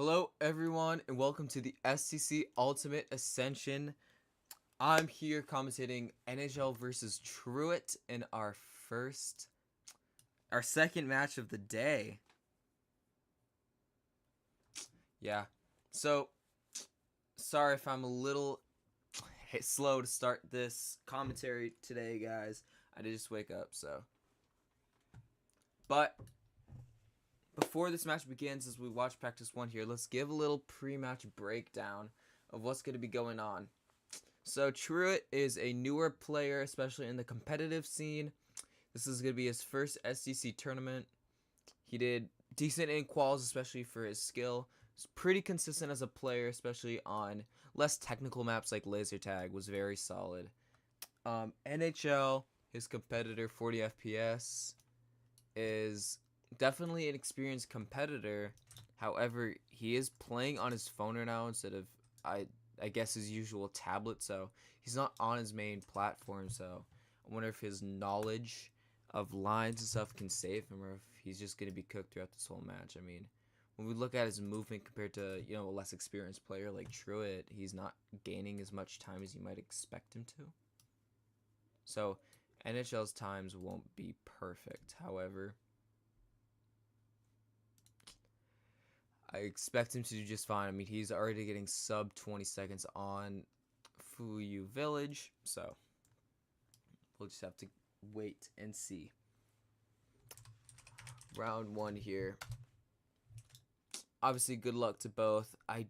Hello everyone and welcome to the STC Ultimate Ascension. I'm here commentating NHL versus Truit in our second match of the day. Yeah, so sorry if I'm a little slow to start this commentary today, guys. I did just wake up, so. But before this match begins, as we watch practice one here, let's give a little pre-match breakdown of what's going to be going on. So Truit is a newer player, especially in the competitive scene. This is going to be his first STC tournament. He did decent in quals, especially for his skill. He's pretty consistent as a player, especially on less technical maps like laser tag. Was very solid. NHL, his competitor, 40 FPS, is definitely an experienced competitor. However, he is playing on his phone right now instead of I guess his usual tablet, so he's not on his main platform. So I wonder if his knowledge of lines and stuff can save him, or if he's just going to be cooked throughout this whole match. I mean, when we look at his movement compared to, a less experienced player like Truit, he's not gaining as much time as you might expect him to. So NHL's times won't be perfect. However, I expect him to do just fine. I mean, he's already getting sub 20 seconds on Fuyu Village, so we'll just have to wait and see. Round one here. Obviously, good luck to both. I'm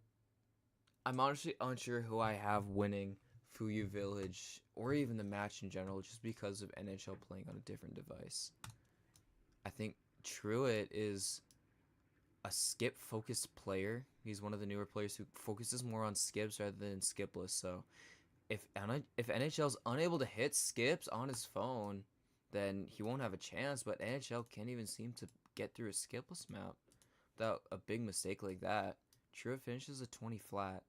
honestly unsure who I have winning Fuyu Village or even the match in general, just because of NHL playing on a different device. I think Truit is a skip-focused player. He's one of the newer players who focuses more on skips rather than skipless. So if NHL's unable to hit skips on his phone, then he won't have a chance. But NHL can't even seem to get through a skipless map without a big mistake like that. Truit finishes a 20 flat.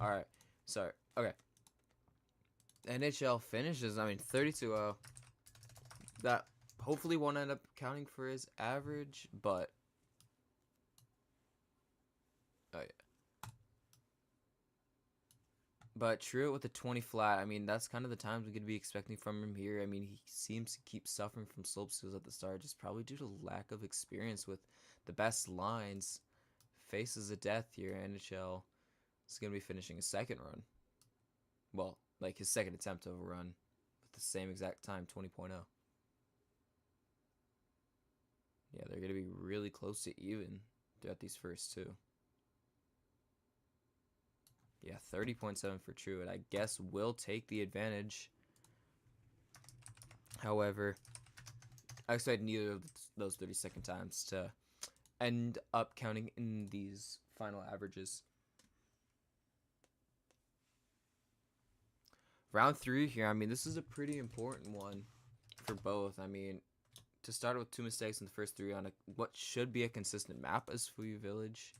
Alright, sorry. Okay. NHL finishes, 32-0. That hopefully won't end up counting for his average, but... Oh, yeah. But Truit with a 20 flat, that's kind of the times we could be expecting from him here. He seems to keep suffering from slope skills at the start, just probably due to lack of experience with the best lines. Faces a death here. NHL is going to be finishing a second run. Well, like his second attempt of a run with the same exact time, 20.0. Yeah, they're going to be really close to even throughout these first two. Yeah, 30.7 for Truit. I guess will take the advantage. However, I expect neither of those 30-second times to end up counting in these final averages. Round three here, this is a pretty important one for both. To start with 2 mistakes in the first three on what should be a consistent map as Fuyu Village.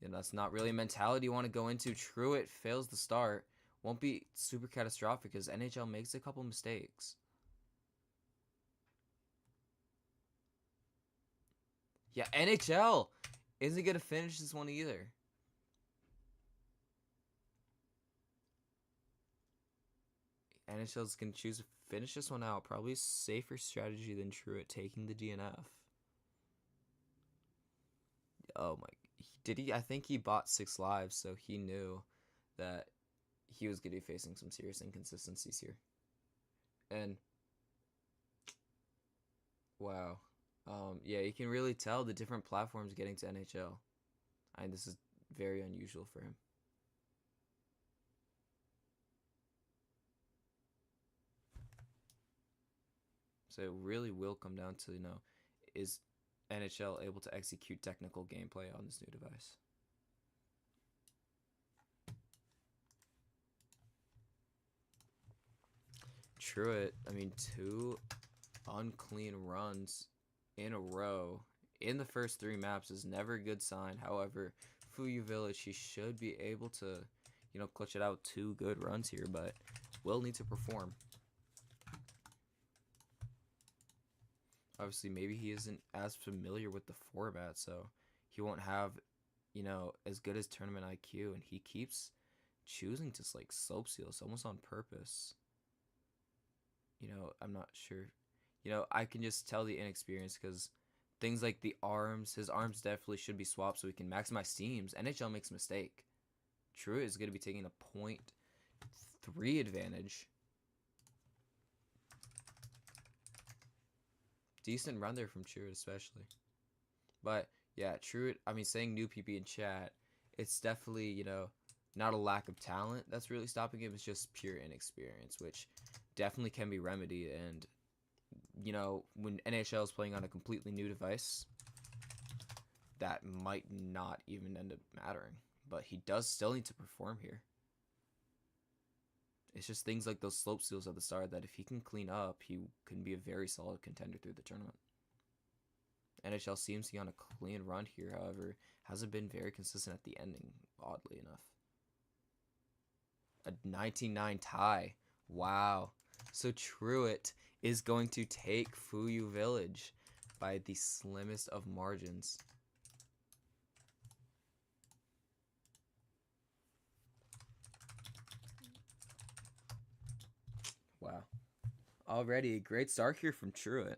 That's not really a mentality you want to go into. Truit fails the start. Won't be super catastrophic because NHL makes a couple mistakes. Yeah, NHL isn't going to finish this one either. NHL's going to choose to finish this one out. Probably a safer strategy than Truit taking the DNF. Oh my. Did he? I think he bought 6 lives, so he knew that he was going to be facing some serious inconsistencies here. And wow. Yeah, you can really tell the different platforms getting to NHL. This is very unusual for him. So it really will come down to, is NHL able to execute technical gameplay on this new device? Truit, I mean, 2 unclean runs in a row in the first 3 maps is never a good sign. However, Fuyu Village, he should be able to, you know, clutch it out 2 good runs here, but will need to perform. Obviously, maybe he isn't as familiar with the format, so he won't have, you know, as good as tournament IQ, and he keeps choosing to like slope seal. It's almost on purpose. You know, I'm not sure. You know, I can just tell the inexperience because things like the arms, his arms definitely should be swapped so he can maximize teams. NHL makes a mistake. Truit is going to be taking a .3 advantage. Decent run there from Truit especially. But yeah, Truit, I mean, saying new PP in chat, it's definitely, you know, not a lack of talent that's really stopping him. It's just pure inexperience, which definitely can be remedied. And, you know, when NHL is playing on a completely new device, that might not even end up mattering. But he does still need to perform here. It's just things like those slope seals at the start that if he can clean up, he can be a very solid contender through the tournament. NHL seems to be on a clean run here, however, hasn't been very consistent at the ending, oddly enough. A 19-9 tie. Wow. So Truit is going to take Fuyu Village by the slimmest of margins. Wow. Already a great start here from Truit.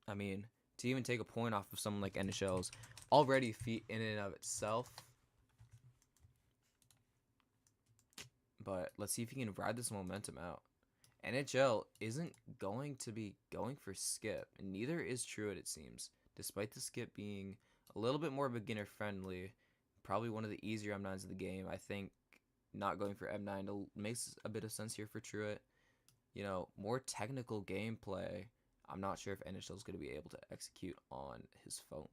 I mean, to even take a point off of someone like NHL's already a feat in and of itself. But let's see if he can ride this momentum out. NHL isn't going to be going for skip, and neither is Truit, it seems. Despite the skip being a little bit more beginner friendly, probably one of the easier M9s of the game, I think not going for M9 makes a bit of sense here for Truit. You know, more technical gameplay, I'm not sure if NHL is going to be able to execute on his phone.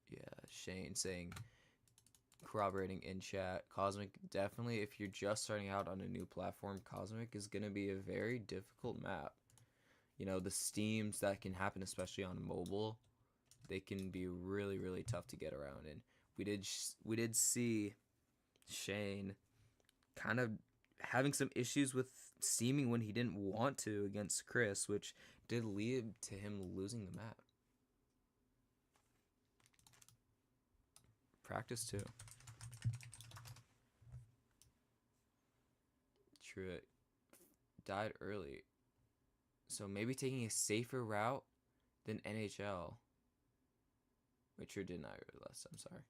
Yeah, Shane saying, corroborating in chat, Cosmic, definitely if you're just starting out on a new platform, Cosmic is going to be a very difficult map. You know, the steams that can happen, especially on mobile, they can be really, really tough to get around. And we did see Shane kind of having some issues with steaming when he didn't want to against Chris, which did lead to him losing the map. Practice too. Truit died early, so maybe taking a safer route than NHL. Wait, Truit did not realize. I'm sorry.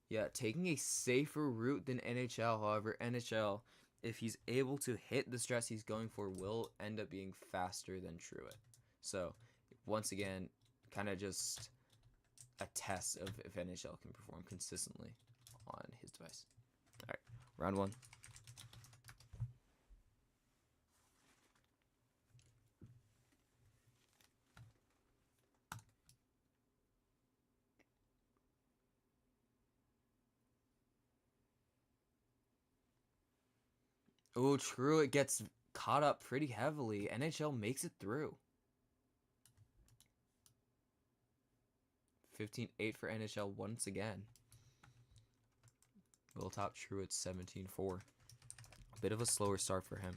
Yeah, taking a safer route than NHL. However, NHL, if he's able to hit the strats he's going for, will end up being faster than Truit. So, once again, kind of just a test of if NHL can perform consistently on his device. All right, round 1. Oh, Truit gets caught up pretty heavily. NHL makes it through. 15-8 for NHL once again. Will top Truit 17-4. A bit of a slower start for him.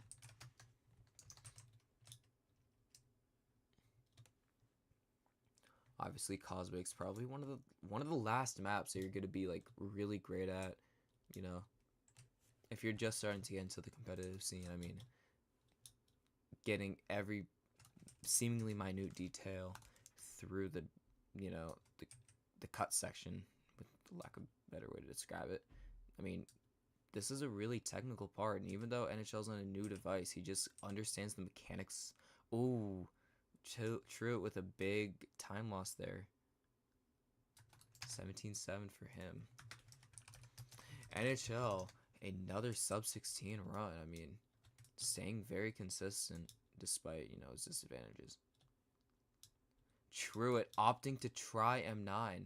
Obviously, Cosmic's probably one of the last maps that you're gonna be like really great at. You know, if you're just starting to get into the competitive scene, I mean, getting every seemingly minute detail through the, you know, the cut section, with the lack of a better way to describe it. I mean, this is a really technical part, and even though NHL's on a new device, he just understands the mechanics. Ooh, Truit with a big time loss there. 17-7 for him. NHL, another sub-16 run. I mean, staying very consistent despite, you know, his disadvantages. Truit opting to try M9.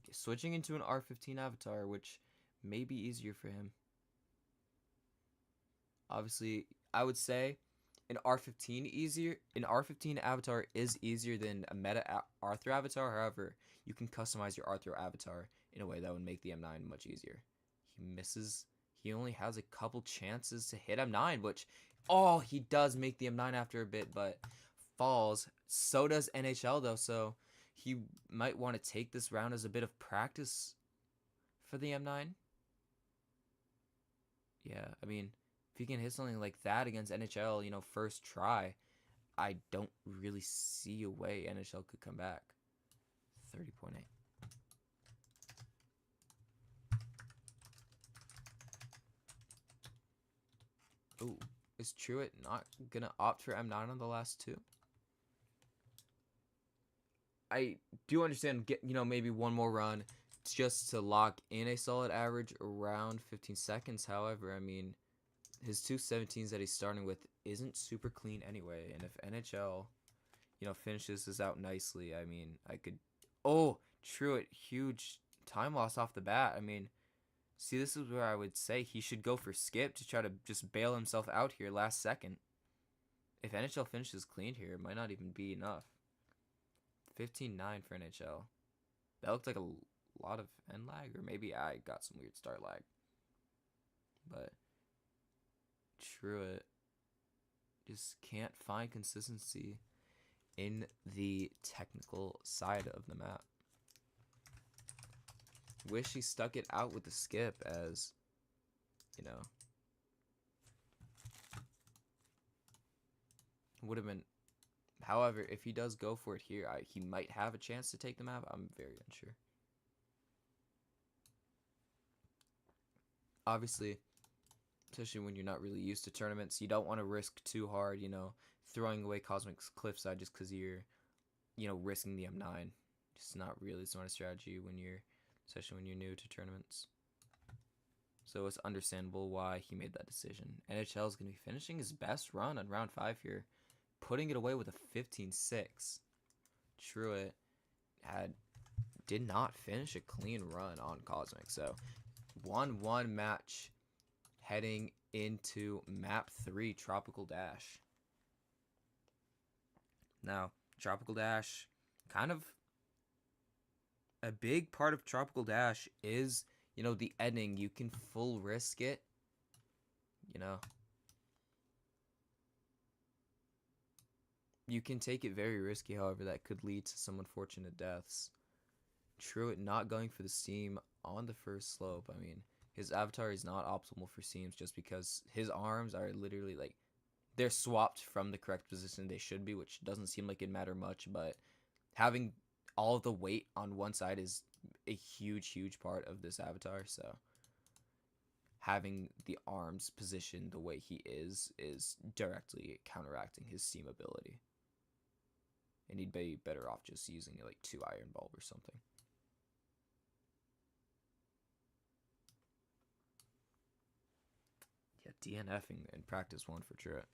Switching into an R15 avatar, which maybe easier for him. Obviously, I would say an R15 avatar is easier than a meta Arthur avatar. However, you can customize your Arthur avatar in a way that would make the M9 much easier. He misses. He only has a couple chances to hit M9, which, oh, he does make the M9 after a bit, but falls. So does NHL, though, so he might want to take this round as a bit of practice for the M9. Yeah, I mean, if he can hit something like that against NHL, first try, I don't really see a way NHL could come back. 30.8. Ooh, is Truit not gonna opt for M9 on the last two? I do understand, maybe one more run just to lock in a solid average around 15 seconds. However, I mean, his 217s that he's starting with isn't super clean anyway. And if NHL, finishes this out nicely, I mean, I could... Oh, Truit, huge time loss off the bat. I mean, see, this is where I would say he should go for skip to try to just bail himself out here last second. If NHL finishes clean here, it might not even be enough. 15-9 for NHL. That looked like a lot of end lag, or maybe I got some weird start lag. But Truit just can't find consistency in the technical side of the map. Wish he stuck it out with the skip, as would have been. However, if he does go for it here, he might have a chance to take the map. I'm very unsure. Obviously, especially when you're not really used to tournaments, you don't want to risk too hard, throwing away Cosmic's Cliffside just because you're, risking the M9. Just not really the smart strategy especially when you're new to tournaments. So it's understandable why he made that decision. NHL is going to be finishing his best run on round 5 here, putting it away with a 15-6. Truit did not finish a clean run on Cosmic, so 1-1 match heading into map 3, Tropical Dash. Now, Tropical Dash, kind of a big part of Tropical Dash is, the ending. You can full risk it, You can take it very risky, however, that could lead to some unfortunate deaths. Truit not going for the seam on the first slope. I mean, his avatar is not optimal for seams just because his arms are literally they're swapped from the correct position they should be, which doesn't seem like it matter much, but having all of the weight on one side is a huge part of this avatar, so having the arms positioned the way he is directly counteracting his seam ability. And he'd be better off just using 2 Iron Bulb or something. Yeah, DNFing in practice 1 for Truit.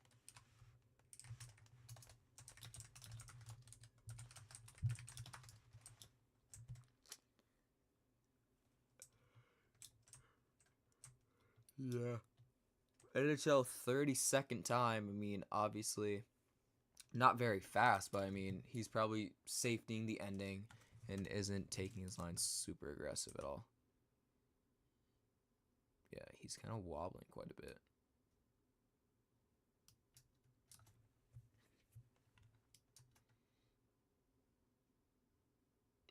Yeah. NHL 32nd time. I mean, obviously not very fast, but I mean, he's probably safetying the ending and isn't taking his line super aggressive at all. Yeah, he's kind of wobbling quite a bit.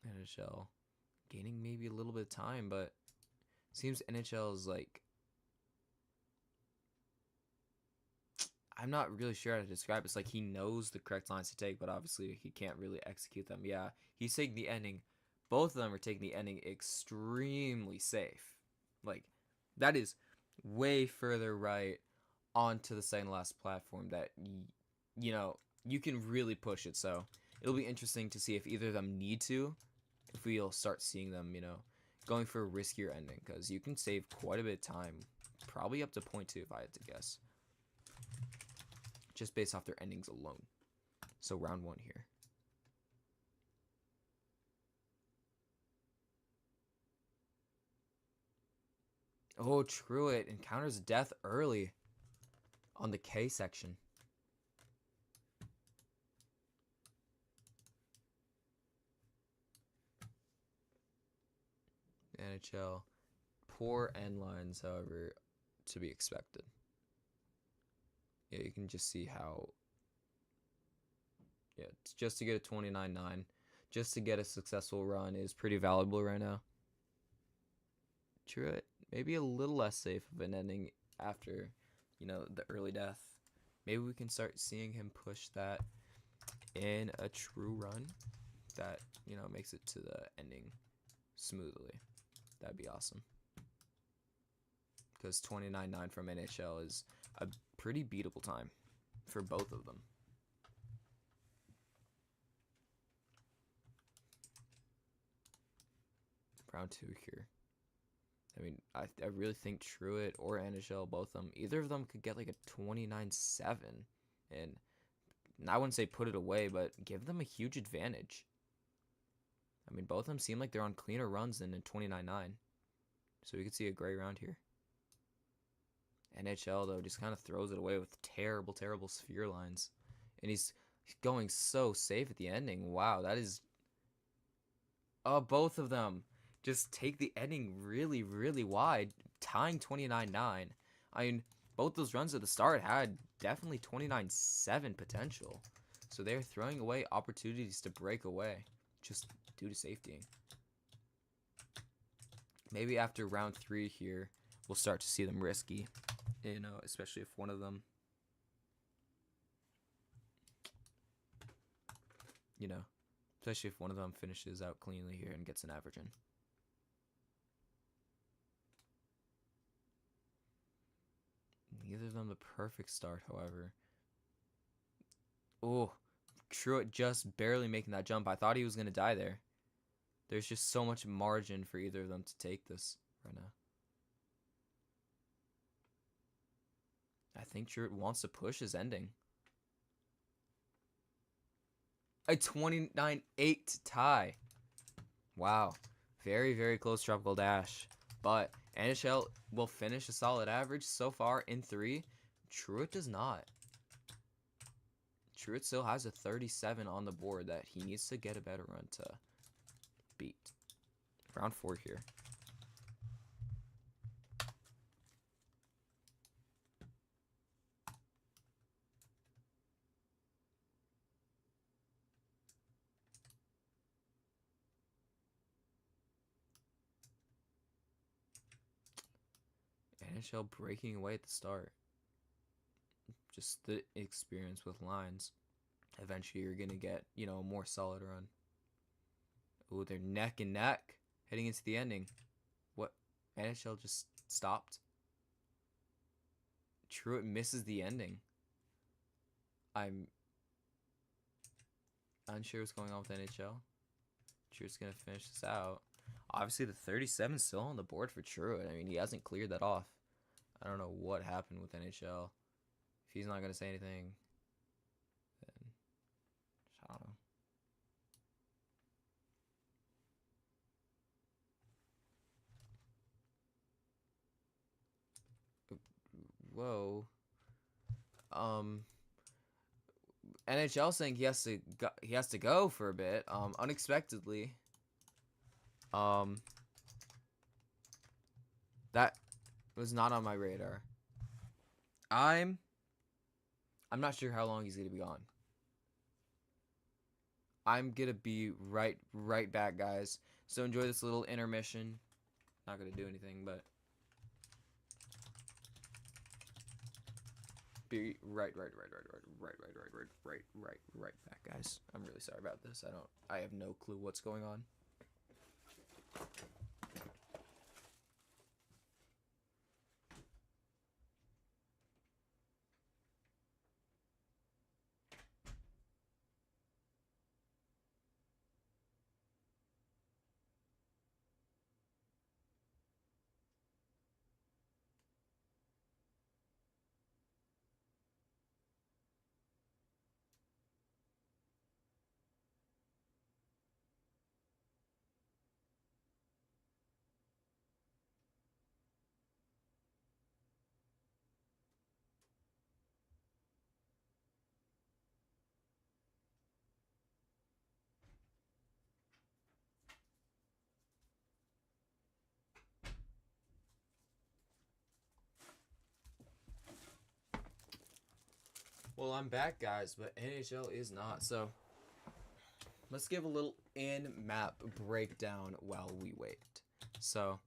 NHL gaining maybe a little bit of time, but seems NHL is I'm not really sure how to describe it. It's like he knows the correct lines to take, but obviously he can't really execute them. Yeah, he's taking the ending. Both of them are taking the ending extremely safe. That is way further right onto the second last platform that, you can really push it. So it'll be interesting to see if either of them need to, if we'll start seeing them, going for a riskier ending, because you can save quite a bit of time, probably up to 0.2 if I had to guess, just based off their endings alone. So round 1 here. Oh, Truit encounters death early on the K section. NHL. Poor end lines, however, to be expected. Yeah, you can just see how... Yeah, just to get a 29-9, just to get a successful run is pretty valuable right now. Truit, maybe a little less safe of an ending after, you know, the early death. Maybe we can start seeing him push that in a true run that, you know, makes it to the ending smoothly. That'd be awesome. Because 29-9 from NHL is a pretty beatable time for both of them. Round 2 here. I mean, I really think Truit or NHL, both of them, either of them could get like a 29-7. And I wouldn't say put it away, but give them a huge advantage. I mean, both of them seem like they're on cleaner runs than a 29-9. So we could see a great round here. NHL, though, just kind of throws it away with terrible, terrible sphere lines. And he's going so safe at the ending. Wow, that is... Oh, both of them just take the ending really, really wide, tying 29-9. I mean, both those runs at the start had definitely 29-7 potential. So they're throwing away opportunities to break away just due to safety. Maybe after round 3 here, we'll start to see them risky. You know, especially if one of them, you know, especially if one of them finishes out cleanly here and gets an average in. Neither of them the perfect start, however. Oh, Truit just barely making that jump. I thought he was going to die there. There's just so much margin for either of them to take this right now. I think Truit wants to push his ending. A 29-8 tie. Wow. Very, very close tropical dash. But NHL will finish a solid average so far in 3. Truit does not. Truit still has a 37 on the board that he needs to get a better run to beat. Round 4 here. NHL breaking away at the start. Just the experience with lines. Eventually you're going to get, you know, a more solid run. Ooh, they're neck and neck heading into the ending. What? NHL just stopped. Truit misses the ending. I'm unsure what's going on with NHL. Truit's going to finish this out. Obviously, the 37 is still on the board for Truit. I mean, he hasn't cleared that off. I don't know what happened with NHL. If he's not going to say anything, then I don't know. Whoa. NHL saying he has to go for a bit. Unexpectedly. That was not on my radar. I'm not sure how long he's gonna be gone. I'm gonna be right back, guys. So enjoy this little intermission. Not gonna do anything, but be right back, guys. I'm really sorry about this. I have no clue what's going on. Well, I'm back, guys, but NHL is not. So let's give a little in-map breakdown while we wait. So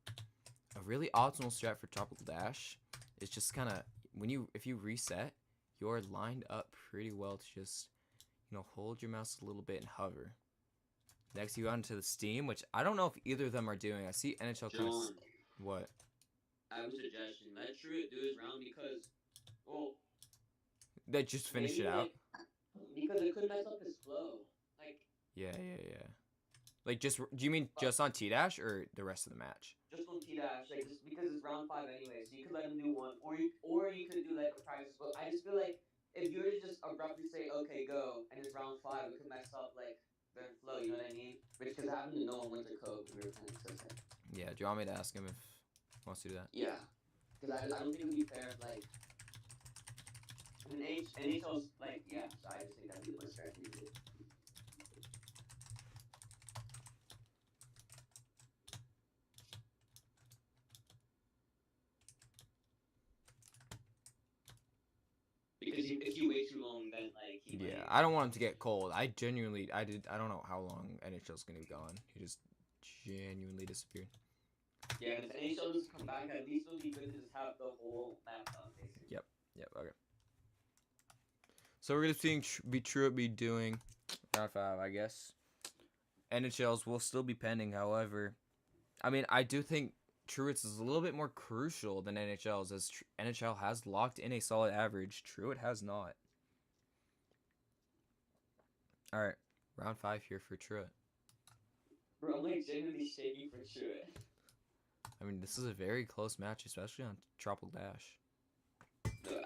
a really optimal strat for Tropical Dash is just kind of if you reset, you're lined up pretty well to just hold your mouse a little bit and hover. Next, you go into the Steam, which I don't know if either of them are doing. I see NHL kind of what. I have a suggestion. Let Truit do his round because, well, They just finish it out. Because it could mess up his flow. Like. Yeah. Like do you mean just on T-Dash or the rest of the match? Just on T-Dash, like just because it's round 5 anyway, so you could let him do one, or you could do like a practice. But I just feel like if you were to just abruptly say okay go and it's round 5, it could mess up like their flow. You know what I mean? Which could happen to no one Winter Cove when we were playing Ascension. Yeah. Do you want me to ask him if he wants to do that? Yeah, because I don't think it would be fair if like. NHL's like so I just think that'd be the most fair thing to do. Because if you wait too long, then like I don't want him to get cold. I don't know how long NHL's gonna be gone. He just genuinely disappeared. Yeah, if NHL doesn't come back, at least it'll be good to just have the whole map done, basically. Yep. Okay. So we're gonna be Truit be doing round 5, I guess. NHL's will still be pending, however. I mean, I do think Truit's is a little bit more crucial than NHL's, as NHL has locked in a solid average. Truit has not. All right, round 5 here for Truit. Bro, I'm like genuinely shaking for Truit. I mean, this is a very close match, especially on Tropical Dash. No,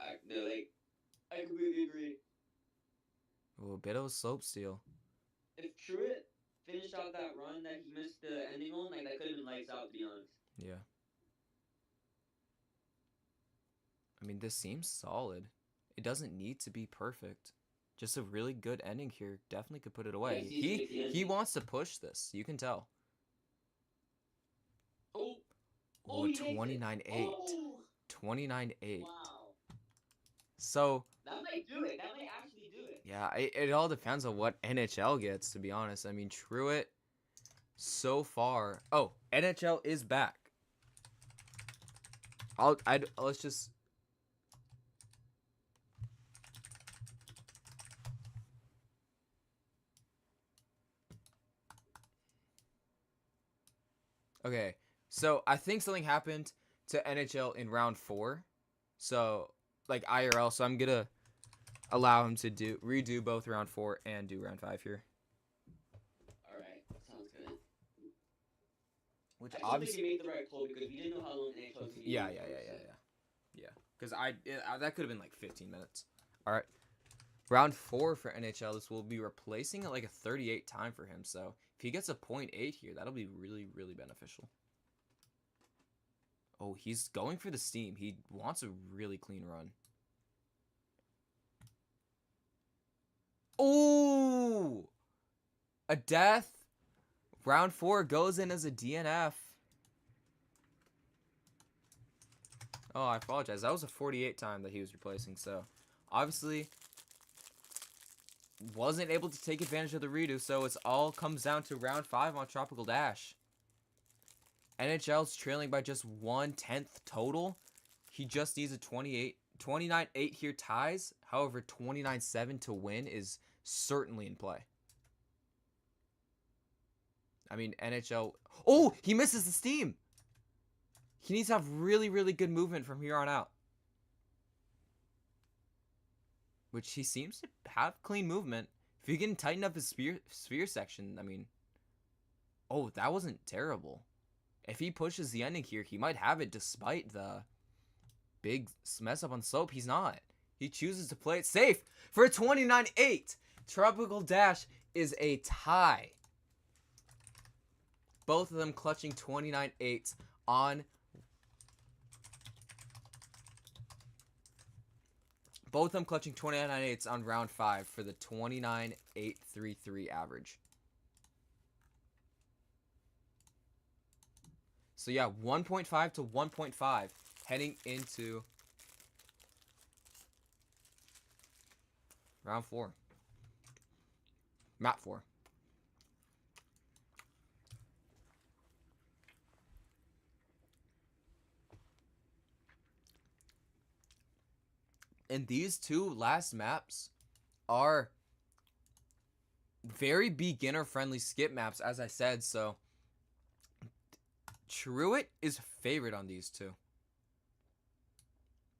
I completely agree. Oh, a bit of a slope steal. If Truit finished out that run that he missed the ending on, like that could have been lights out, to be honest. Yeah. I mean, this seems solid. It doesn't need to be perfect. Just a really good ending here. Definitely could put it away. Yeah, he wants to push this. You can tell. Oh, 29-8. Oh. 29-8. Wow. So that might do it. That might actually do it. Yeah, it all depends on what NHL gets, to be honest. I mean, Truit so far. Oh, NHL is back. Let's just. Okay, so I think something happened to NHL in round 4. So, like IRL, so I'm gonna allow him to redo both round 4 and do round 5 here. Alright, sounds good. Which I obviously made the right call because we didn't know how long NHL was. Yeah. Because that could have been like 15 minutes. All right. Round 4 for NHL. This will be replacing like a 38 time for him. So if he gets a 0.8 here, that'll be really, really beneficial. Oh, he's going for the steam. He wants a really clean run. Oh! A death. Round 4 goes in as a DNF. Oh, I apologize. That was a 48 time that he was replacing. So, obviously, wasn't able to take advantage of the redo. So, it all comes down to round 5 on Tropical Dash. NHL's trailing by just 1/10 total. He just needs a 29-8 here ties. However, 29-7 to win is certainly in play. I mean, NHL... Oh, he misses the steam. He needs to have really, really good movement from here on out. Which he seems to have clean movement. If he can tighten up his sphere section, I mean... Oh, that wasn't terrible. If he pushes the ending here, he might have it despite the big mess up on slope. He's not. He chooses to play it safe for a 29-8. Tropical Dash is a tie. Both of them clutching 29-8s on... Both of them clutching 29-8s on round 5 for the 29-8-3-3 average. So yeah, 1.5 to 1.5 heading into Round 4. Map 4. And these two last maps are very beginner-friendly skip maps, as I said, so Truit is favored on these two.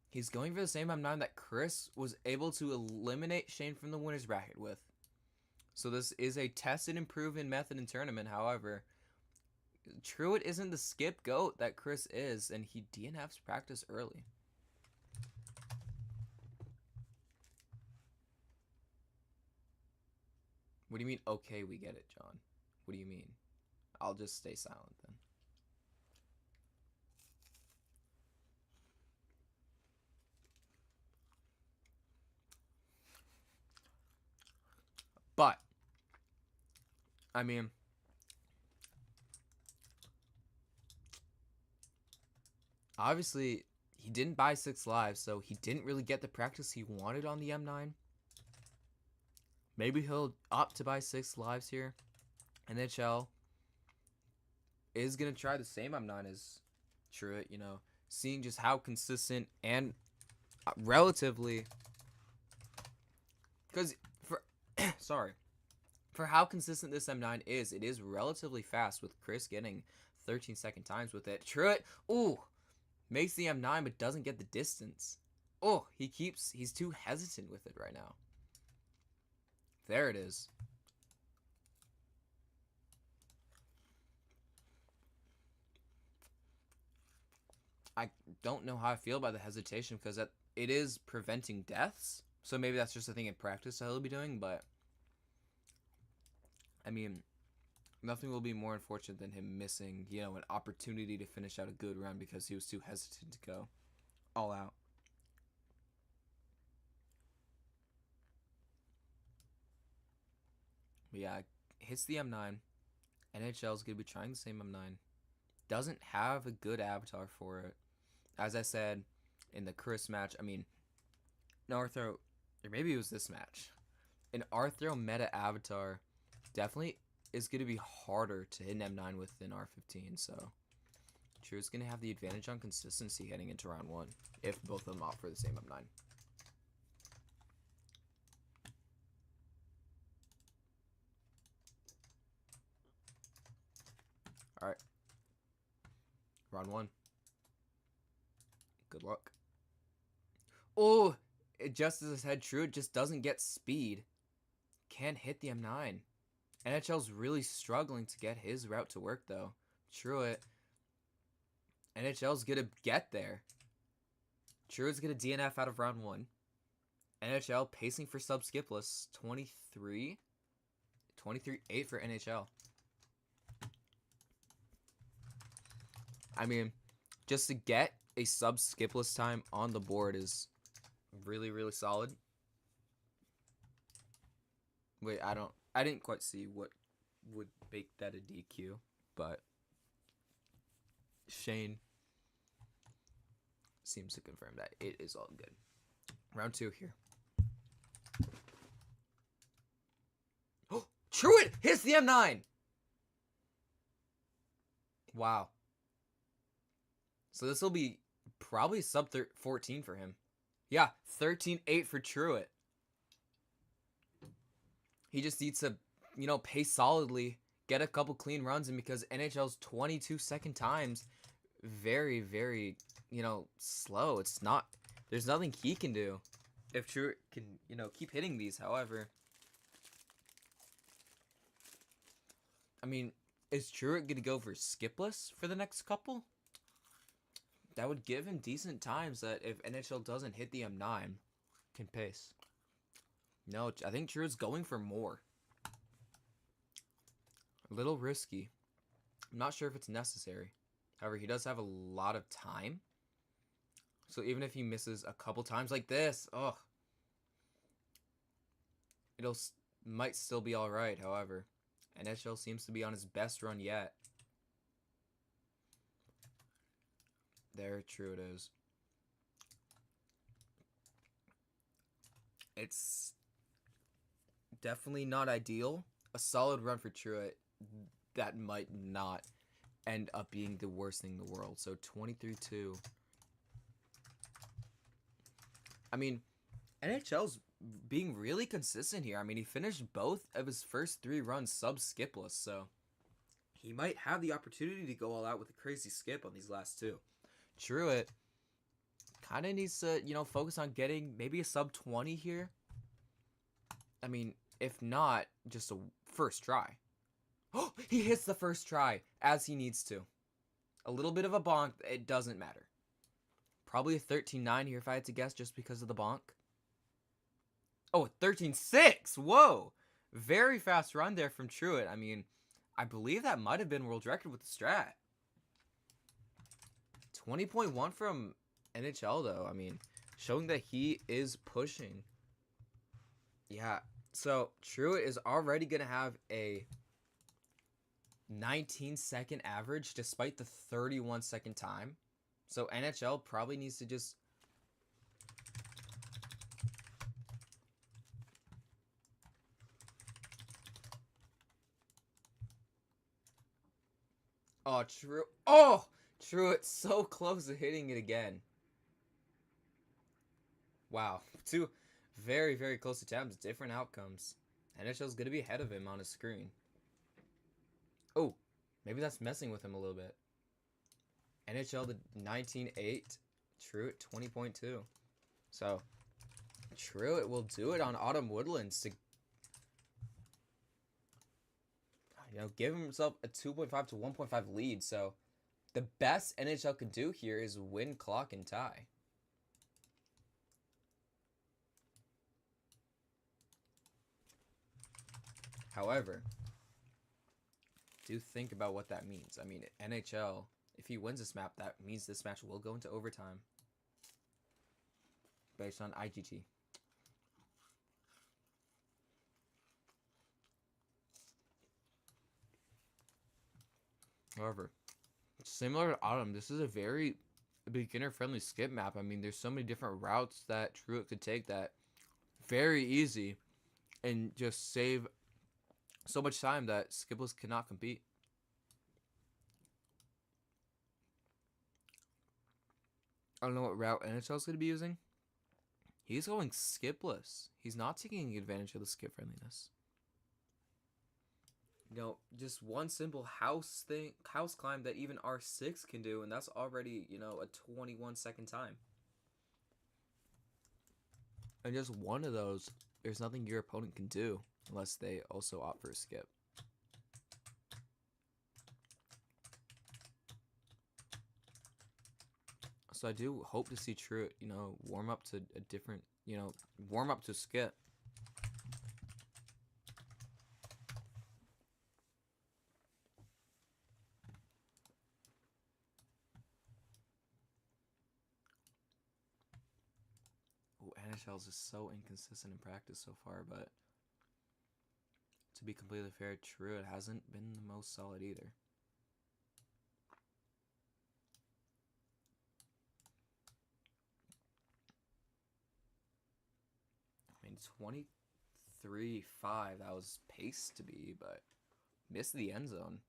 He's going for the same M9 that Chris was able to eliminate Shane from the winner's bracket with. So this is a tested and proven method in tournament. However, Truit isn't the skip goat that Chris is, and he DNFs practice early. What do you mean, okay, we get it, John? What do you mean? I'll just stay silent then. But, I mean, obviously, he didn't buy 6 lives, so he didn't really get the practice he wanted on the M9. Maybe he'll opt to buy 6 lives here. NHL is going to try the same M9 as Truit, you know, seeing just how consistent and relatively, because for how consistent this M9 is, it is relatively fast with Chris getting 13-second times with it. Truit, makes the M9 but doesn't get the distance. He's too hesitant with it right now. There it is. I don't know how I feel about the hesitation because it is preventing deaths. So maybe that's just a thing in practice that he'll be doing, but I mean, nothing will be more unfortunate than him missing, you know, an opportunity to finish out a good round because he was too hesitant to go all out. But yeah, hits the M9. NHL is going to be trying the same M9. Doesn't have a good avatar for it. As I said in the Chris match, I mean, an Arthro, or maybe it was this match. An Arthro meta avatar definitely is going to be harder to hit an M9 with than R15, so Truit's going to have the advantage on consistency heading into round 1 if both of them offer the same M9. Alright. Round 1. Good luck. Just as I said, Truit just doesn't get speed. Can't hit the M9. NHL's really struggling to get his route to work, though. Truit. NHL's gonna get there. Truit's gonna DNF out of round 1. NHL pacing for sub-skipless. 23. 23-8 for NHL. I mean, just to get a sub-skipless time on the board is really, really solid. Wait, I didn't quite see what would make that a DQ, but Shane seems to confirm that it is all good. Round 2 here. Oh, Truit hits the M9! Wow. So this will be probably sub 14 for him. Yeah, 13-8 for Truit. He just needs to, you know, pace solidly, get a couple clean runs, and because NHL's 22-second times, very, very, you know, slow. It's not, there's nothing he can do if Truit can, you know, keep hitting these. However, I mean, is Truit going to go for skipless for the next couple? That would give him decent times that if NHL doesn't hit the M9, can pace. No, I think Truit's going for more. A little risky. I'm not sure if it's necessary. However, he does have a lot of time. So even if he misses a couple times like this, it'll might still be all right. However, NHL seems to be on his best run yet. There, Truit is. It's definitely not ideal. A solid run for Truit. That might not end up being the worst thing in the world. So 23-2. I mean, NHL's being really consistent here. I mean, he finished both of his first 3 runs sub-skipless, so he might have the opportunity to go all out with a crazy skip on these last 2. Truit kind of needs to, focus on getting maybe a sub-20 here. I mean, if not, just a first try. Oh, he hits the first try, as he needs to. A little bit of a bonk, it doesn't matter. Probably a 13-9 here if I had to guess, just because of the bonk. Oh, 13-6! Whoa! Very fast run there from Truit. I mean, I believe that might have been world record with the strat. 20.1 from NHL, though. I mean, showing that he is pushing. Yeah, so Truit is already going to have a 19-second average despite the 31-second time. So NHL probably needs to just... Oh, Truit. Oh! Truit so close to hitting it again. Wow. 2 very, very close attempts. Different outcomes. NHL's going to be ahead of him on his screen. Oh, maybe that's messing with him a little bit. NHL the 19-8. Truit 20.2. So, Truit will do it on Autumn Woodlands to, give himself a 2.5 to 1.5 lead. So, the best NHL can do here is win, clock, and tie. However, do think about what that means. I mean, NHL, if he wins this map, that means this match will go into overtime. Based on IGT. However, similar to Autumn, this is a very beginner-friendly skip map. I mean, there's so many different routes that Truit could take that very easy and just save so much time that skipless cannot compete. I don't know what route NHL is going to be using. He's going skipless. He's not taking advantage of the skip friendliness. Just one simple house climb that even R6 can do, and that's already, a 21-second time. And just one of those, there's nothing your opponent can do unless they also opt for a skip. So I do hope to see Truit, warm up to a different, warm up to skip. Oh, NHL's is so inconsistent in practice so far, but to be completely fair, Truit hasn't been the most solid either. I mean, 23-5, that was paced to be, but missed the end zone.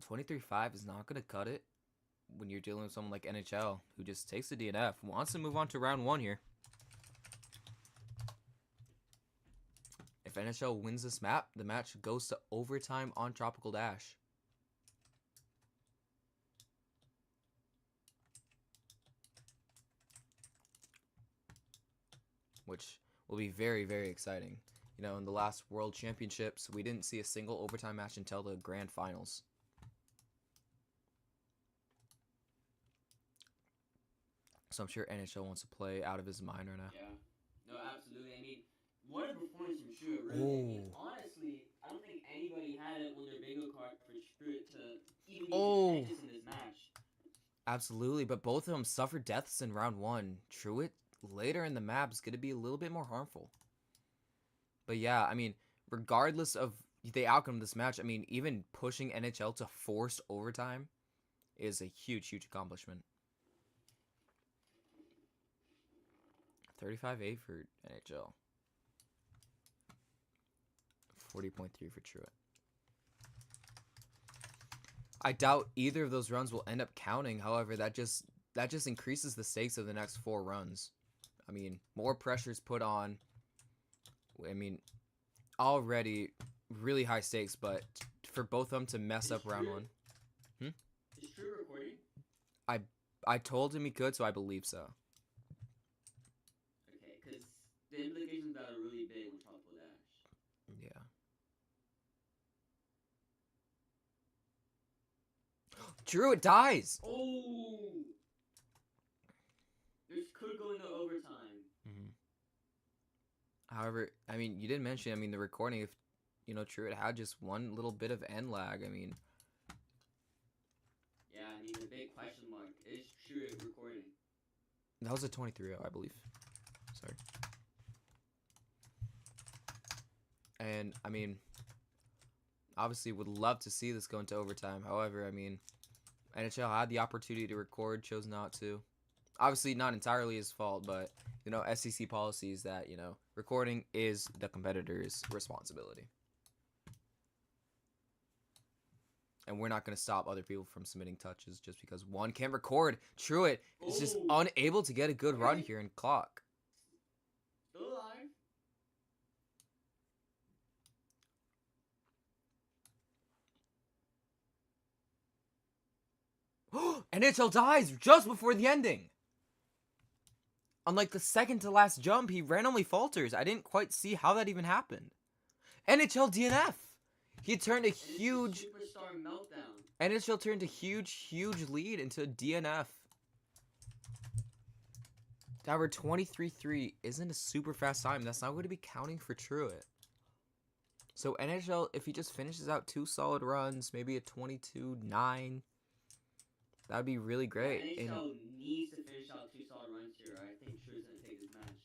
23-5 is not going to cut it when you're dealing with someone like NHL, who just takes the DNF, wants to move on to round 1 here. If NHL wins this map, the match goes to overtime on Tropical Dash. Which will be very, very exciting. In the last World Championships, we didn't see a single overtime match until the Grand Finals. So I'm sure NHL wants to play out of his mind right now. Yeah. No, absolutely. I mean, what a performance from Truit, really. I mean, honestly, I don't think anybody had it on their bingo card for Truit to even use his edges in this match. Absolutely, but both of them suffered deaths in round 1. Truit later in the map is going to be a little bit more harmful. But yeah, I mean, regardless of the outcome of this match, I mean, even pushing NHL to forced overtime is a huge, huge accomplishment. 35-8 for NHL. 40.3 for Truit. I doubt either of those runs will end up counting. However, that just increases the stakes of the next 4 runs. I mean, more pressure's put on. I mean, already really high stakes, but for both of them to mess up round 1. Is Truit recording? I told him he could, so I believe so. Okay, because the implications that are really big with Tropical Dash. Yeah. Truit dies! Oh! This could go into overtime. However, I mean, you didn't mention, I mean, the recording, if, you know, Truit had just one little bit of end lag, I mean. Yeah, I mean, the big question mark is Truit recording. That was a 23-0, I believe. Sorry. And, I mean, obviously would love to see this go into overtime. However, I mean, NHL had the opportunity to record, chose not to. Obviously, not entirely his fault, but, you know, STC policies that, you know, recording is the competitor's responsibility. And we're not going to stop other people from submitting touches just because one can't record. Truit is just unable to get a good run here in clock. Still alive. NHL dies just before the ending. Unlike the second to last jump, he randomly falters. I didn't quite see how that even happened. NHL DNF. He turned a huge superstar meltdown. NHL turned a huge lead into a DNF. However, 23-3 isn't a super fast time. That's not going to be counting for Truit. So NHL, if he just finishes out 2 solid runs, maybe a 22-9, that'd be really great. Yeah, NHL needs to finish out 2 solid runs here. I think Truit's going to take this match.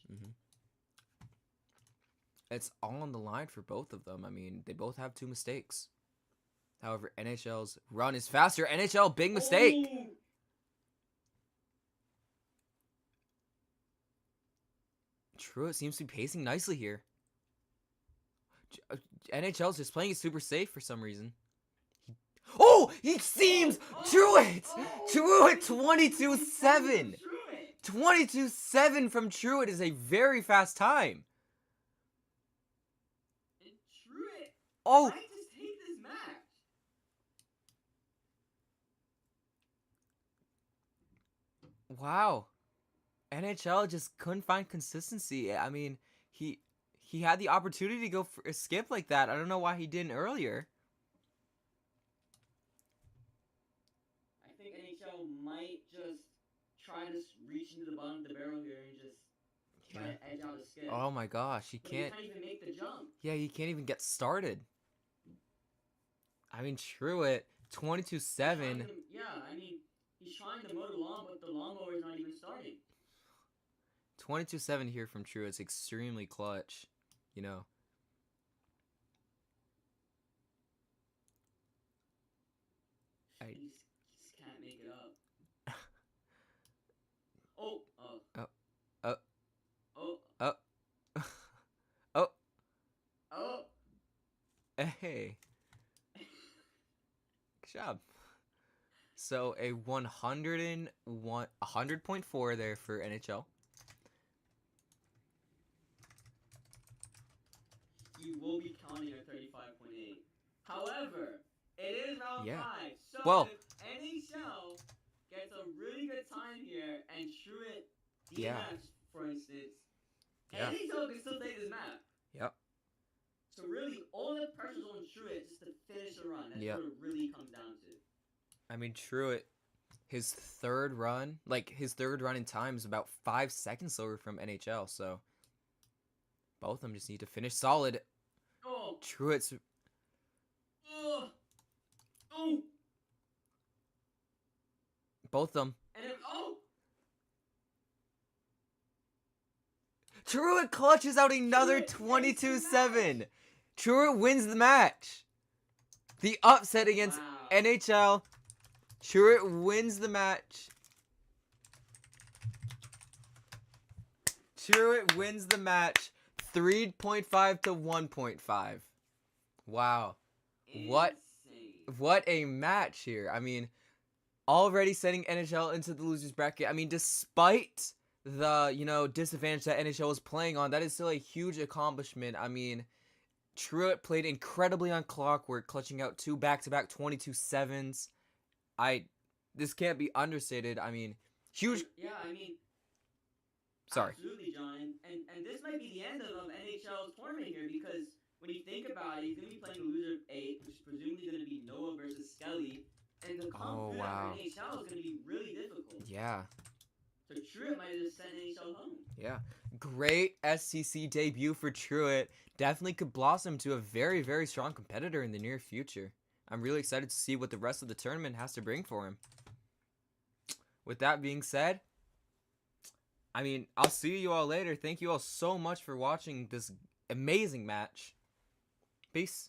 It's all on the line for both of them. I mean, they both have 2 mistakes. However, NHL's run is faster. NHL, big mistake. Oh! Truit seems to be pacing nicely here. NHL's just playing it super safe for some reason. He seems Truit! Truit 22-7. 22-7 from Truit is a very fast time. And Truit Oh, might just take this match. wow. NHL just couldn't find consistency. I mean, he had the opportunity to go for a skip like that. I don't know why he didn't earlier. I think NHL might just try to reach into the bottom of the barrel here and just try to edge out a skip. Oh my gosh, he But can't. he can't even make the jump. Yeah, he can't even get started. I mean, Truit 22-7. Yeah, I mean, he's trying to mow the lawn, but the lawnmower is not even starting. 22-7 here from Truit. It's extremely clutch, you know. He just can't make it up. Oh. Hey. Good job. So a 100.4 there for NHL. You will be counting your 35.8. However, it is round 5. So well, if NHL gets a really good time here and Truit DNFs, for instance, NHL can still take this map. Yep. So really, all the pressure's on Truit just to finish the run. That's what it really comes down to. I mean, Truit, his third run in time is about 5 seconds slower from NHL, so both of them just need to finish solid. Oh. Truit's... Oh. Oh. Both of them. And then, oh. Truit clutches out another 22-7. Truit wins the match. The upset against NHL. Truit wins the match. Truit wins the match 3.5 to 1.5. Wow. What Insane. what a match here. I mean, already sending NHL into the losers bracket. I mean, despite the, disadvantage that NHL was playing on, that is still a huge accomplishment. I mean, Truit played incredibly on clockwork, clutching out 2 back-to-back 22-7s. This can't be understated. I mean, huge. Yeah, I mean, Sorry. absolutely, John. And this might be the end of NHL's tournament here because when you think about it, he's going to be playing a loser of 8, which is presumably going to be Noah versus Skelly. And to come Oh, through that for wow. NHL is going to be really difficult. Yeah. So Truitt might have just sent NHL home. Yeah. Great STC debut for Truit. Definitely could blossom to a very, very strong competitor in the near future. I'm really excited to see what the rest of the tournament has to bring for him. With that being said, I mean, I'll see you all later. Thank you all so much for watching this amazing match. Peace.